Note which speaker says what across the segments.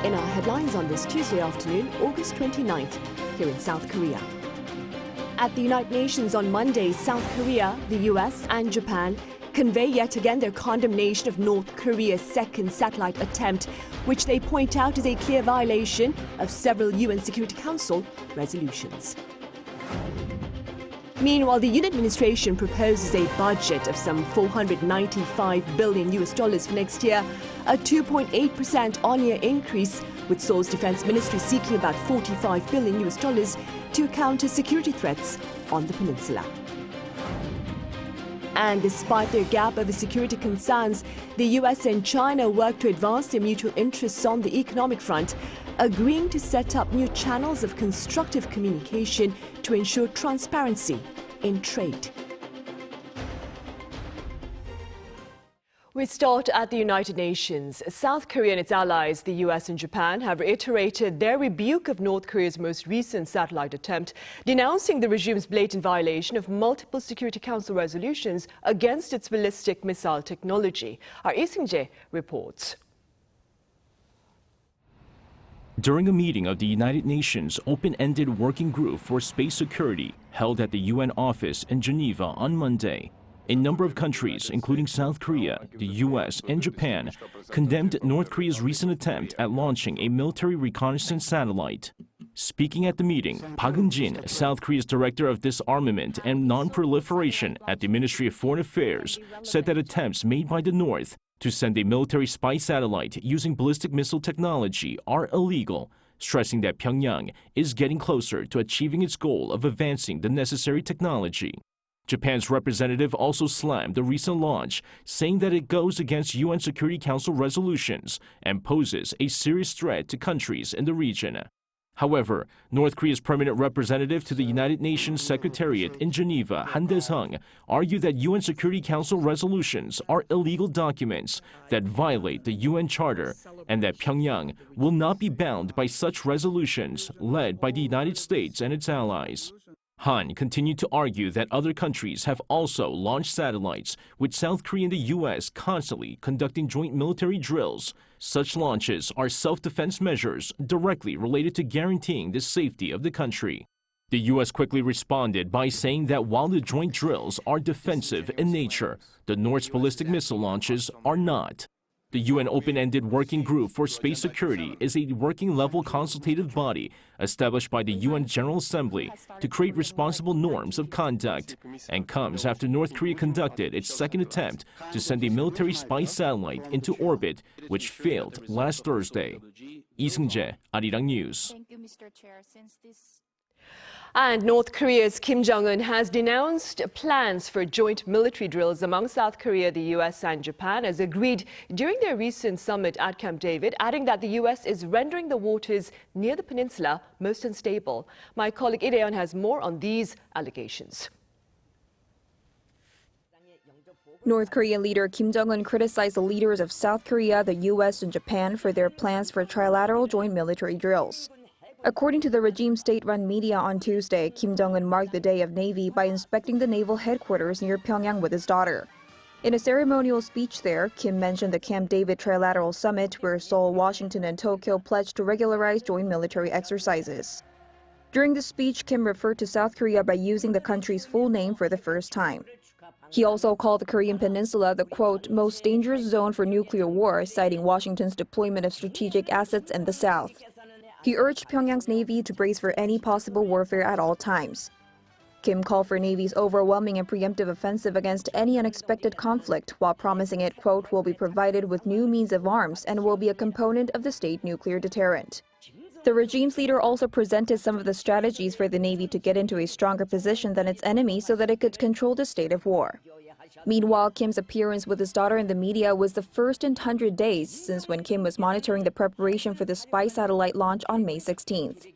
Speaker 1: In our headlines on this Tuesday afternoon, August 29th, here in South Korea. At the United Nations on Monday, South Korea, the U.S. and Japan convey yet again their condemnation of North Korea's second satellite attempt, which they point out is a clear violation of several UN Security Council resolutions. Meanwhile, the Yoon administration proposes a budget of some $495 billion for next year, a 2.8% on-year increase, with Seoul's defense ministry seeking about $45 billion to counter security threats on the peninsula. And despite their gap over security concerns, the U.S. and China work to advance their mutual interests on the economic front, agreeing to set up new channels of constructive communication to ensure transparency in trade. We start at the United Nations. South Korea and its allies, the U.S. and Japan, have reiterated their rebuke of North Korea's most recent satellite attempt, denouncing the regime's blatant violation of multiple Security Council resolutions against its ballistic missile technology. Our Lee Seung-jae reports.
Speaker 2: During a meeting of the United Nations Open-Ended Working Group for Space Security held at the UN office in Geneva on Monday, a number of countries, including South Korea, the U.S., and Japan, condemned North Korea's recent attempt at launching a military reconnaissance satellite. Speaking at the meeting, Park Eun-jin, South Korea's Director of Disarmament and Non-Proliferation at the Ministry of Foreign Affairs, said that attempts made by the North to send a military spy satellite using ballistic missile technology are illegal, stressing that Pyongyang is getting closer to achieving its goal of advancing the necessary technology. Japan's representative also slammed the recent launch, saying that it goes against UN Security Council resolutions and poses a serious threat to countries in the region. However, North Korea's permanent representative to the United Nations Secretariat in Geneva, Han Dae-sung, argued that UN Security Council resolutions are illegal documents that violate the UN Charter and that Pyongyang will not be bound by such resolutions led by the United States and its allies. Han continued to argue that other countries have also launched satellites, with South Korea and the U.S. constantly conducting joint military drills. Such launches are self-defense measures directly related to guaranteeing the safety of the country. The U.S. quickly responded by saying that while the joint drills are defensive in nature, the North's ballistic missile launches are not. The UN Open-Ended Working Group for Space Security is a working-level consultative body established by the UN General Assembly to create responsible norms of conduct, and comes after North Korea conducted its second attempt to send a military spy satellite into orbit, which failed last Thursday. Lee Seung-jae, Arirang News.
Speaker 3: Thank you, Mr. Chair.
Speaker 1: And North Korea's Kim Jong-un has denounced plans for joint military drills among South Korea, the U.S. and Japan, as agreed during their recent summit at Camp David, adding that the U.S. is rendering the waters near the peninsula most unstable. My colleague Lee has more on these allegations.
Speaker 3: North Korean leader Kim Jong-un criticized the leaders of South Korea, the U.S. and Japan for their plans for trilateral joint military drills. According to the regime state-run media on Tuesday, Kim Jong-un marked the Day of Navy by inspecting the naval headquarters near Pyongyang with his daughter. In a ceremonial speech there, Kim mentioned the Camp David Trilateral Summit, where Seoul, Washington, and Tokyo pledged to regularize joint military exercises. During the speech, Kim referred to South Korea by using the country's full name for the first time. He also called the Korean Peninsula the, quote, most dangerous zone for nuclear war, citing Washington's deployment of strategic assets in the South. He urged Pyongyang's Navy to brace for any possible warfare at all times. Kim called for Navy's overwhelming and preemptive offensive against any unexpected conflict, while promising it, quote, will be provided with new means of arms and will be a component of the state nuclear deterrent. The regime's leader also presented some of the strategies for the Navy to get into a stronger position than its enemy so that it could control the state of war. Meanwhile, Kim's appearance with his daughter in the media was the first in 100 days since when Kim was monitoring the preparation for the spy satellite launch on May 16th.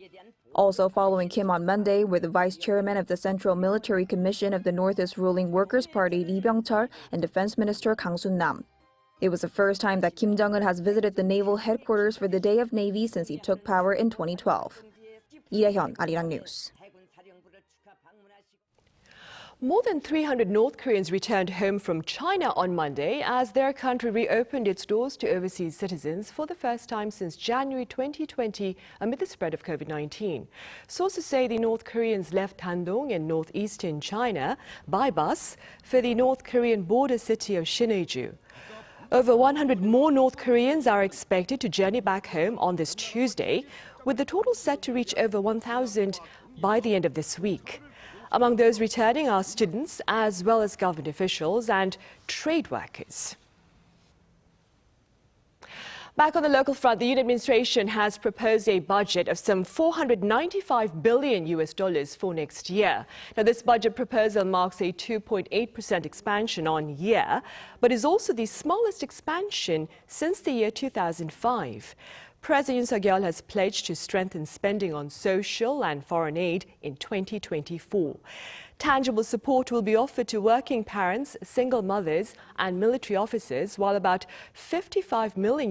Speaker 3: Also following Kim on Monday were the vice chairman of the Central Military Commission of the North's ruling Workers' Party, Lee Byung-chul, and Defense Minister Kang Sun-nam. It was the first time that Kim Jong-un has visited the naval headquarters for the Day of Navy since he took power in 2012. Lee Hyun, Arirang News.
Speaker 1: More than 300 North Koreans returned home from China on Monday as their country reopened its doors to overseas citizens for the first time since January 2020 amid the spread of COVID-19. Sources say the North Koreans left Dandong in northeastern China by bus for the North Korean border city of Sinuiju. Over 100 more North Koreans are expected to journey back home on this Tuesday, with the total set to reach over 1,000 by the end of this week. Among those returning are students as well as government officials and trade workers. Back on the local front, the Yoon administration has proposed a budget of some $495 billion for next year. Now, this budget proposal marks a 2.8% expansion on year, but is also the smallest expansion since the year 2005. President Yoon has pledged to strengthen spending on social and foreign aid in 2024. Tangible support will be offered to working parents, single mothers and military officers, while about $55 million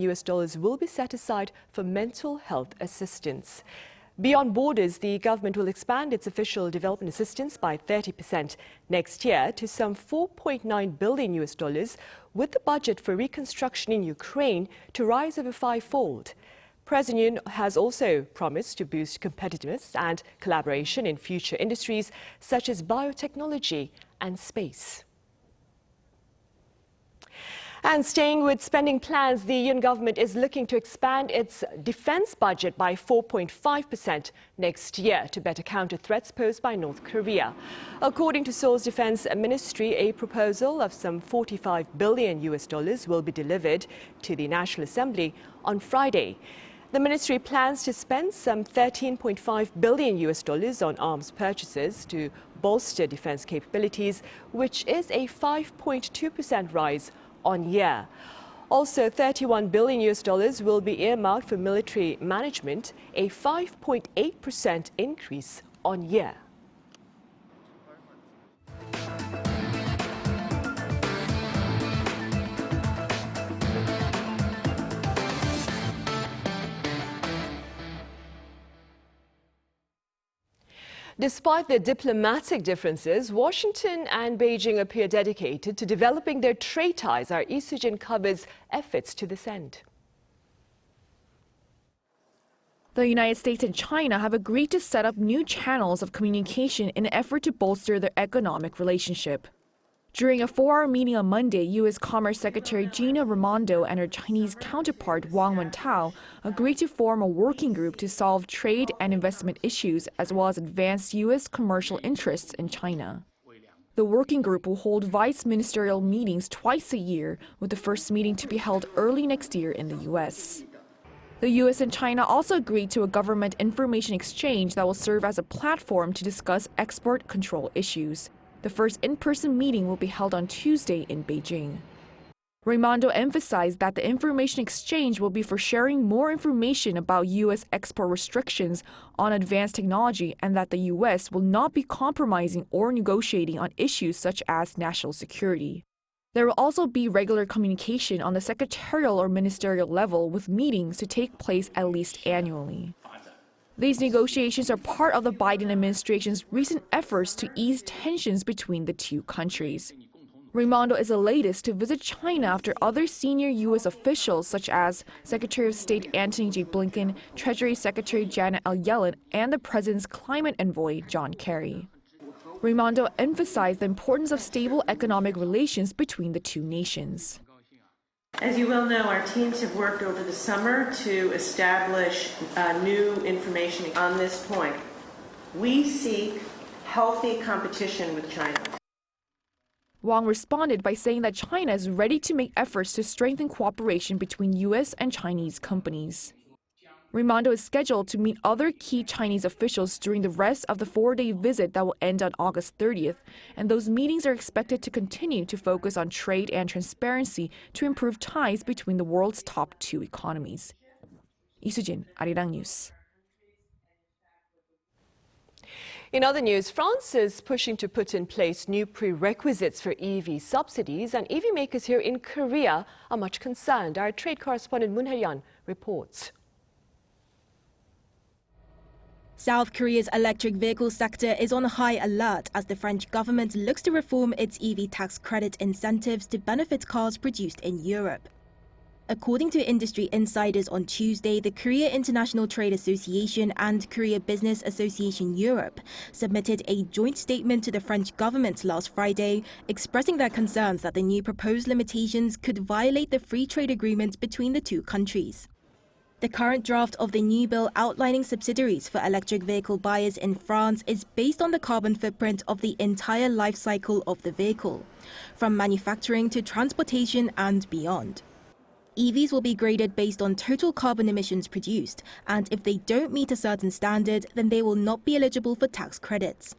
Speaker 1: will be set aside for mental health assistance. Beyond borders, the government will expand its official development assistance by 30% next year to some $4.9 billion, with the budget for reconstruction in Ukraine to rise over fivefold. President Yoon has also promised to boost competitiveness and collaboration in future industries such as biotechnology and space. And staying with spending plans, the Yoon government is looking to expand its defense budget by 4.5% next year to better counter threats posed by North Korea. According to Seoul's Defense Ministry, a proposal of some $45 billion will be delivered to the National Assembly on Friday. The ministry plans to spend some $13.5 billion on arms purchases to bolster defense capabilities, which is a 5.2% rise on year. Also, $31 billion will be earmarked for military management, a 5.8% increase on year. Despite their diplomatic differences, Washington and Beijing appear dedicated to developing their trade ties. Our Isujin covers efforts to this end.
Speaker 3: The United States and China have agreed to set up new channels of communication in an effort to bolster their economic relationship. During a 4-hour meeting on Monday, U.S. Commerce Secretary Gina Raimondo and her Chinese counterpart Wang Wentao agreed to form a working group to solve trade and investment issues as well as advance U.S. commercial interests in China. The working group will hold vice ministerial meetings twice a year, with the first meeting to be held early next year in the U.S. The U.S. and China also agreed to a government information exchange that will serve as a platform to discuss export control issues. The first in-person meeting will be held on Tuesday in Beijing. Raimondo emphasized that the information exchange will be for sharing more information about U.S. export restrictions on advanced technology and that the U.S. will not be compromising or negotiating on issues such as national security. There will also be regular communication on the secretarial or ministerial level, with meetings to take place at least annually. These negotiations are part of the Biden administration's recent efforts to ease tensions between the two countries. Raimondo is the latest to visit China after other senior U.S. officials such as Secretary of State Antony J. Blinken, Treasury Secretary Janet L. Yellen, and the president's climate envoy, John Kerry. Raimondo emphasized the importance of stable economic relations between the two nations.
Speaker 4: As you well know, our teams have worked over the summer to establish new information on this point. We seek healthy competition with China.
Speaker 3: Wang responded by saying that China is ready to make efforts to strengthen cooperation between U.S. and Chinese companies. Raimondo is scheduled to meet other key Chinese officials during the rest of the 4-day visit that will end on August 30th, and those meetings are expected to continue to focus on trade and transparency to improve ties between the world's top two economies. Isujin, Arirang News.
Speaker 1: In other news, France is pushing to put in place new prerequisites for EV subsidies, and EV makers here in Korea are much concerned. Our trade correspondent Moon Hye-yeon reports.
Speaker 5: South Korea's electric vehicle sector is on high alert as the French government looks to reform its EV tax credit incentives to benefit cars produced in Europe. According to industry insiders on Tuesday, the Korea International Trade Association and Korea Business Association Europe submitted a joint statement to the French government last Friday, expressing their concerns that the new proposed limitations could violate the free trade agreement between the two countries. The current draft of the new bill outlining subsidies for electric vehicle buyers in France is based on the carbon footprint of the entire life cycle of the vehicle, from manufacturing to transportation and beyond. EVs will be graded based on total carbon emissions produced, and if they don't meet a certain standard, then they will not be eligible for tax credits.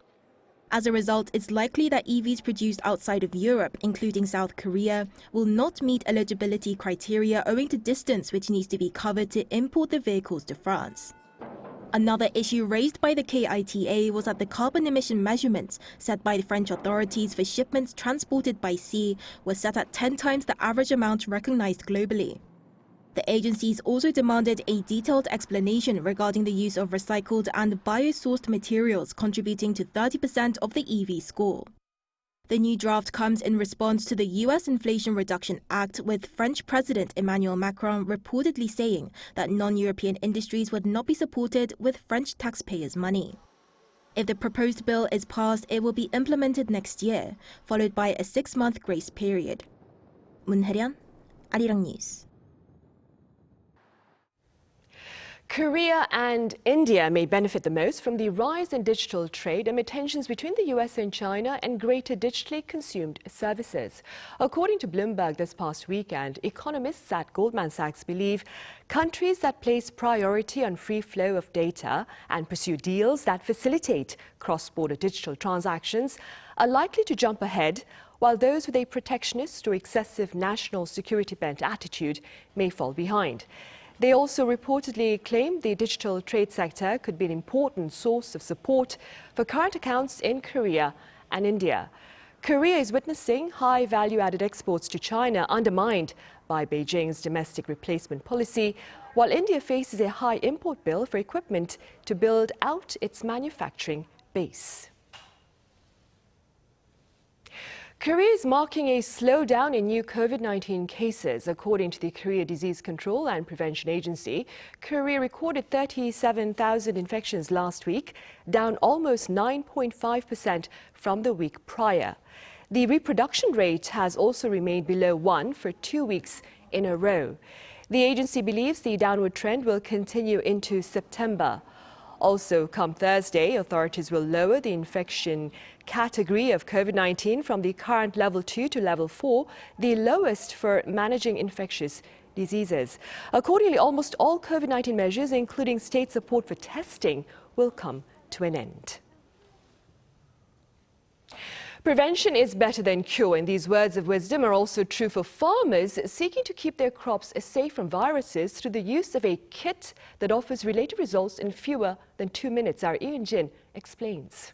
Speaker 5: As a result, it's likely that EVs produced outside of Europe, including South Korea, will not meet eligibility criteria owing to distance which needs to be covered to import the vehicles to France. Another issue raised by the KITA was that the carbon emission measurements set by the French authorities for shipments transported by sea were set at 10 times the average amount recognized globally. The agencies also demanded a detailed explanation regarding the use of recycled and bio-sourced materials contributing to 30% of the EV score. The new draft comes in response to the U.S. Inflation Reduction Act, with French President Emmanuel Macron reportedly saying that non-European industries would not be supported with French taxpayers' money. If the proposed bill is passed, it will be implemented next year, followed by a 6-month grace period. 문혜련, Arirang News.
Speaker 1: Korea and India may benefit the most from the rise in digital trade amid tensions between the U.S. and China and greater digitally consumed services. According to Bloomberg this past weekend, economists at Goldman Sachs believe countries that place priority on free flow of data and pursue deals that facilitate cross-border digital transactions are likely to jump ahead, while those with a protectionist or excessive national security-bent attitude may fall behind. They also reportedly claim the digital trade sector could be an important source of support for current accounts in Korea and India. Korea is witnessing high value-added exports to China undermined by Beijing's domestic replacement policy, while India faces a high import bill for equipment to build out its manufacturing base. Korea is marking a slowdown in new COVID-19 cases. According to the Korea Disease Control and Prevention Agency, Korea recorded 37,000 infections last week, down almost 9.5% from the week prior. The reproduction rate has also remained below 1 for 2 weeks in a row. The agency believes the downward trend will continue into September. Also, come Thursday, authorities will lower the infection category of COVID-19 from the current level 2 to level 4, the lowest for managing infectious diseases. Accordingly, almost all COVID-19 measures, including state support for testing, will come to an end. Prevention is better than cure, and these words of wisdom are also true for farmers seeking to keep their crops safe from viruses through the use of a kit that offers related results in fewer than 2 minutes. Our Yoon explains.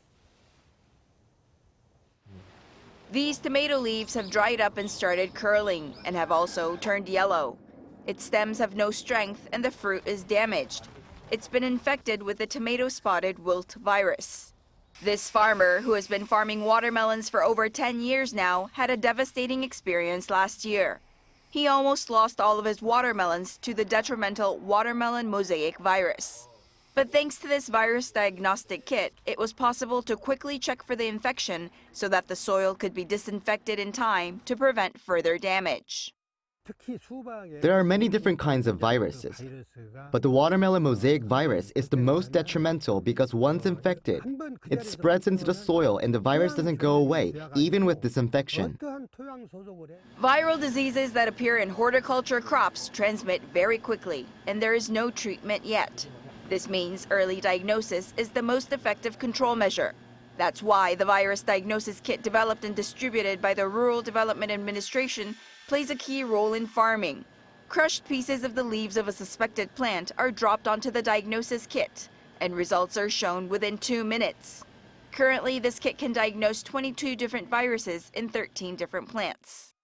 Speaker 6: These tomato leaves have dried up and started curling and have also turned yellow. Its stems have no strength and the fruit is damaged. It's been infected with the tomato spotted wilt virus. This farmer, who has been farming watermelons for over 10 years now, had a devastating experience last year. He almost lost all of his watermelons to the detrimental watermelon mosaic virus. But thanks to this virus diagnostic kit, it was possible to quickly check for the infection so that the soil could be disinfected in time to prevent further damage.
Speaker 7: There are many different kinds of viruses, but the watermelon mosaic virus is the most detrimental because once infected, it spreads into the soil and the virus doesn't go away, even with disinfection.
Speaker 6: Viral diseases that appear in horticulture crops transmit very quickly, and there is no treatment yet. This means early diagnosis is the most effective control measure. That's why the virus diagnosis kit developed and distributed by the Rural Development Administration plays a key role in farming. Crushed pieces of the leaves of a suspected plant are dropped onto the diagnosis kit, and results are shown within 2 minutes. Currently, this kit can diagnose 22 different viruses in 13 different plants.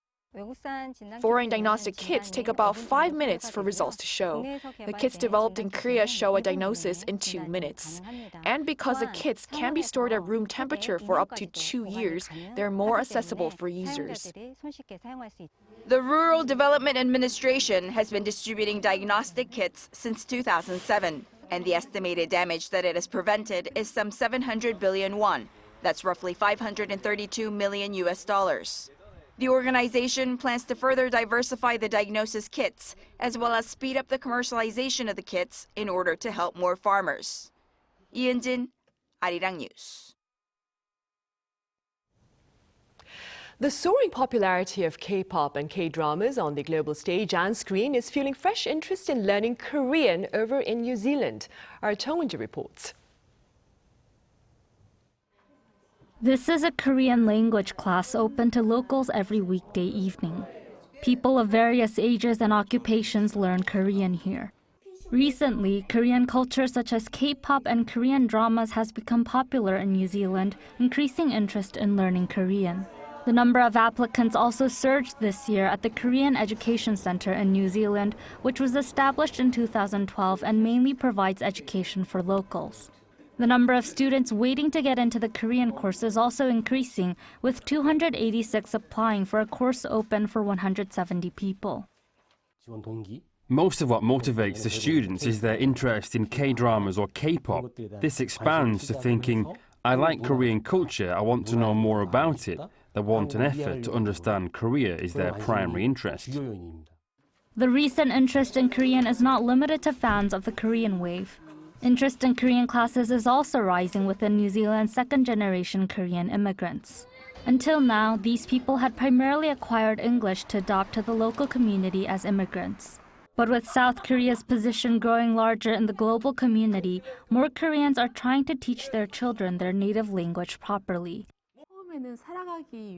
Speaker 8: Foreign diagnostic kits take about 5 minutes for results to show. The kits developed in Korea show a diagnosis in 2 minutes. And because the kits can be stored at room temperature for up to 2 years, they're more accessible for users.
Speaker 6: The Rural Development Administration has been distributing diagnostic kits since 2007, and the estimated damage that it has prevented is some 700 billion won. That's roughly $532 million US. The organization plans to further diversify the diagnosis kits, as well as speed up the commercialization of the kits in order to help more farmers. 이은진, Arirang News.
Speaker 1: The soaring popularity of K-pop and K-dramas on the global stage and screen is fueling fresh interest in learning Korean over in New Zealand. Our Jong-un reports.
Speaker 9: This is a Korean language class open to locals every weekday evening. People of various ages and occupations learn Korean here. Recently, Korean culture such as K-pop and Korean dramas has become popular in New Zealand, increasing interest in learning Korean. The number of applicants also surged this year at the Korean Education Center in New Zealand, which was established in 2012 and mainly provides education for locals. The number of students waiting to get into the Korean course is also increasing, with 286 applying for a course open for 170 people.
Speaker 10: Most of what motivates the students is their interest in K-dramas or K-pop. This expands to thinking, I like Korean culture, I want to know more about it. They want an effort to understand Korea is their primary interest.
Speaker 9: The recent interest in Korean is not limited to fans of the Korean wave. Interest in Korean classes is also rising within New Zealand's second-generation Korean immigrants. Until now, these people had primarily acquired English to adopt to the local community as immigrants. But with South Korea's position growing larger in the global community, more Koreans are trying to teach their children their native language properly.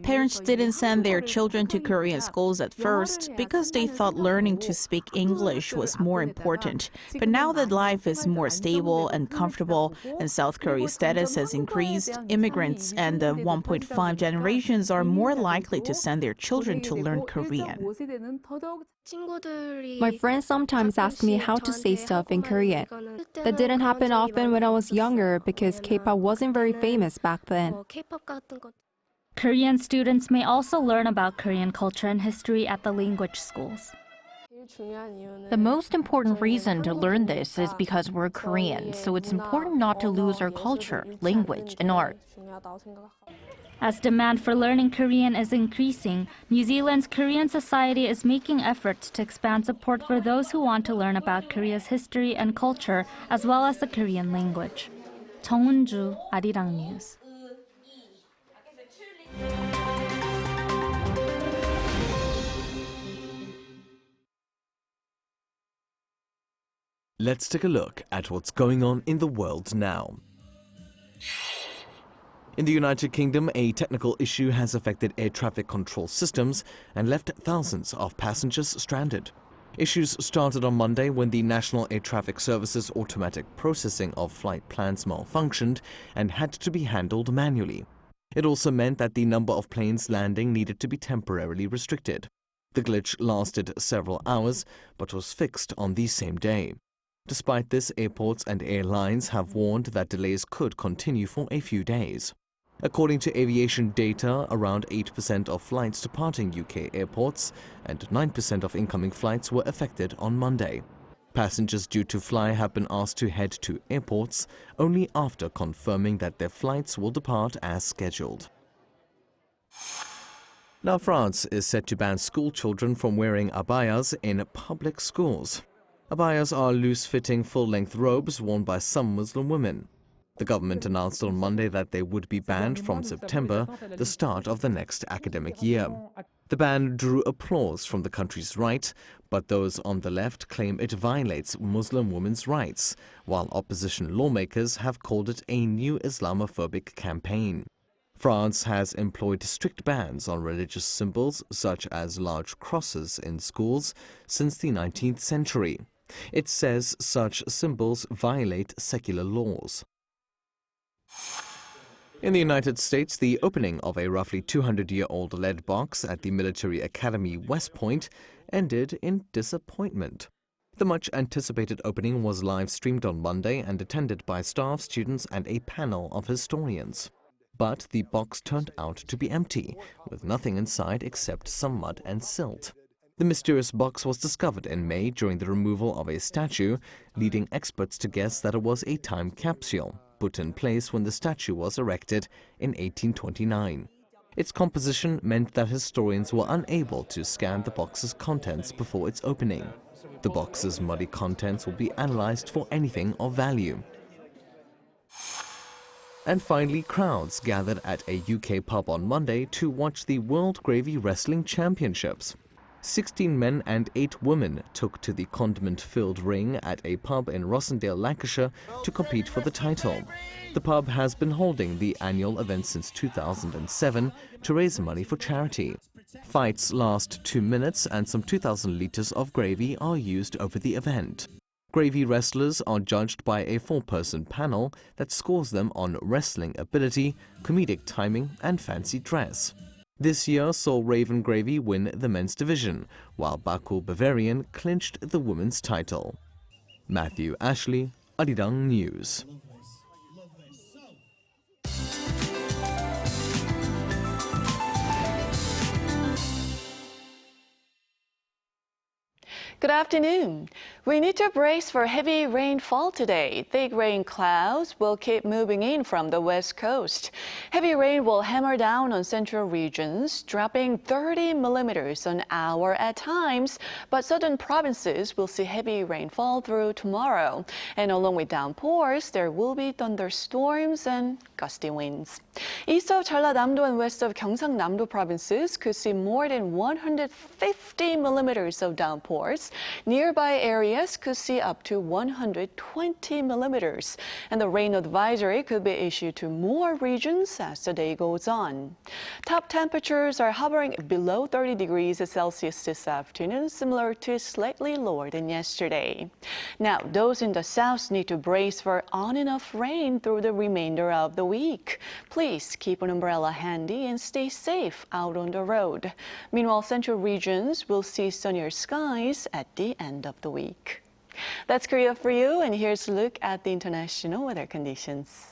Speaker 11: Parents didn't send their children to Korean schools at first because they thought learning to speak English was more important. But now that life is more stable and comfortable and South Korea's status has increased, immigrants and the 1.5 generations are more likely to send their children to learn Korean.
Speaker 12: My friends sometimes ask me how to say stuff in Korean. That didn't happen often when I was younger because K-pop wasn't very famous back then.
Speaker 9: Korean students may also learn about Korean culture and history at the language schools.
Speaker 13: The most important reason to learn this is because we're Korean, so it's important not to lose our culture, language, and art.
Speaker 9: As demand for learning Korean is increasing, New Zealand's Korean society is making efforts to expand support for those who want to learn about Korea's history and culture, as well as the Korean language. Jong-un, Arirang News.
Speaker 14: Let's take a look at what's going on in the world now. In the United Kingdom, a technical issue has affected air traffic control systems and left thousands of passengers stranded. Issues started on Monday when the National Air Traffic Service's automatic processing of flight plans malfunctioned and had to be handled manually. It also meant that the number of planes landing needed to be temporarily restricted. The glitch lasted several hours, but was fixed on the same day. Despite this, airports and airlines have warned that delays could continue for a few days. According to aviation data, around 8% of flights departing UK airports and 9% of incoming flights were affected on Monday. Passengers due to fly have been asked to head to airports only after confirming that their flights will depart as scheduled. Now, France is set to ban school children from wearing abayas in public schools. Abayas are loose-fitting, full-length robes worn by some Muslim women. The government announced on Monday that they would be banned from September, the start of the next academic year. The ban drew applause from the country's right, but those on the left claim it violates Muslim women's rights, while opposition lawmakers have called it a new Islamophobic campaign. France has employed strict bans on religious symbols, such as large crosses in schools, since the 19th century. It says such symbols violate secular laws. In the United States, the opening of a roughly 200-year-old lead box at the military academy West Point ended in disappointment. The much-anticipated opening was live-streamed on Monday and attended by staff, students, and a panel of historians. But the box turned out to be empty, with nothing inside except some mud and silt. The mysterious box was discovered in May during the removal of a statue, leading experts to guess that it was a time capsule, put in place when the statue was erected in 1829. Its composition meant that historians were unable to scan the box's contents before its opening. The box's muddy contents will be analyzed for anything of value. And finally, crowds gathered at a UK pub on Monday to watch the World Gravy Wrestling Championships. 16 men and 8 women took to the condiment-filled ring at a pub in Rossendale, Lancashire, to compete for the title. The pub has been holding the annual event since 2007 to raise money for charity. Fights last 2 minutes and some 2,000 litres of gravy are used over the event. Gravy wrestlers are judged by a 4-person panel that scores them on wrestling ability, comedic timing and fancy dress. This year saw Raven Gravy win the men's division, while Baku Bavarian clinched the women's title. Matthew Ashley, Arirang News.
Speaker 15: Good afternoon. We need to brace for heavy rainfall today. Thick rain clouds will keep moving in from the west coast. Heavy rain will hammer down on central regions, dropping 30 millimeters an hour at times, but southern provinces will see heavy rainfall through tomorrow. And along with downpours, there will be thunderstorms and gusty winds. East of Jeollanam-do and west of Gyeongsang-nam-do provinces could see more than 150 millimeters of downpours. Nearby areas could see up to 120 millimeters, and the rain advisory could be issued to more regions as the day goes on. Top temperatures are hovering below 30 degrees Celsius this afternoon, similar to slightly lower than yesterday. Now, those in the south need to brace for on and off rain through the remainder of the week. Please keep an umbrella handy and stay safe out on the road. Meanwhile, central regions will see sunnier skies at the end of the week. That's Korea for you, and here's a look at the international weather conditions.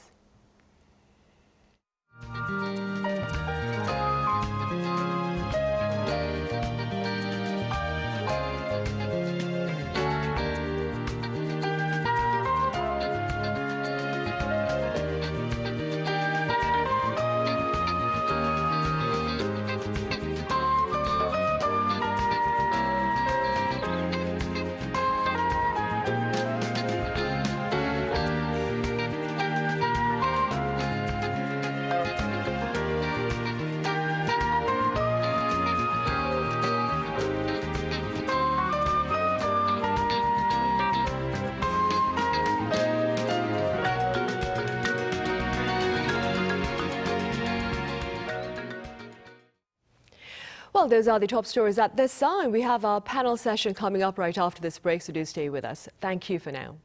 Speaker 1: Well, those are the top stories at this time. We have our panel session coming up right after this break, so do stay with us. Thank you for now.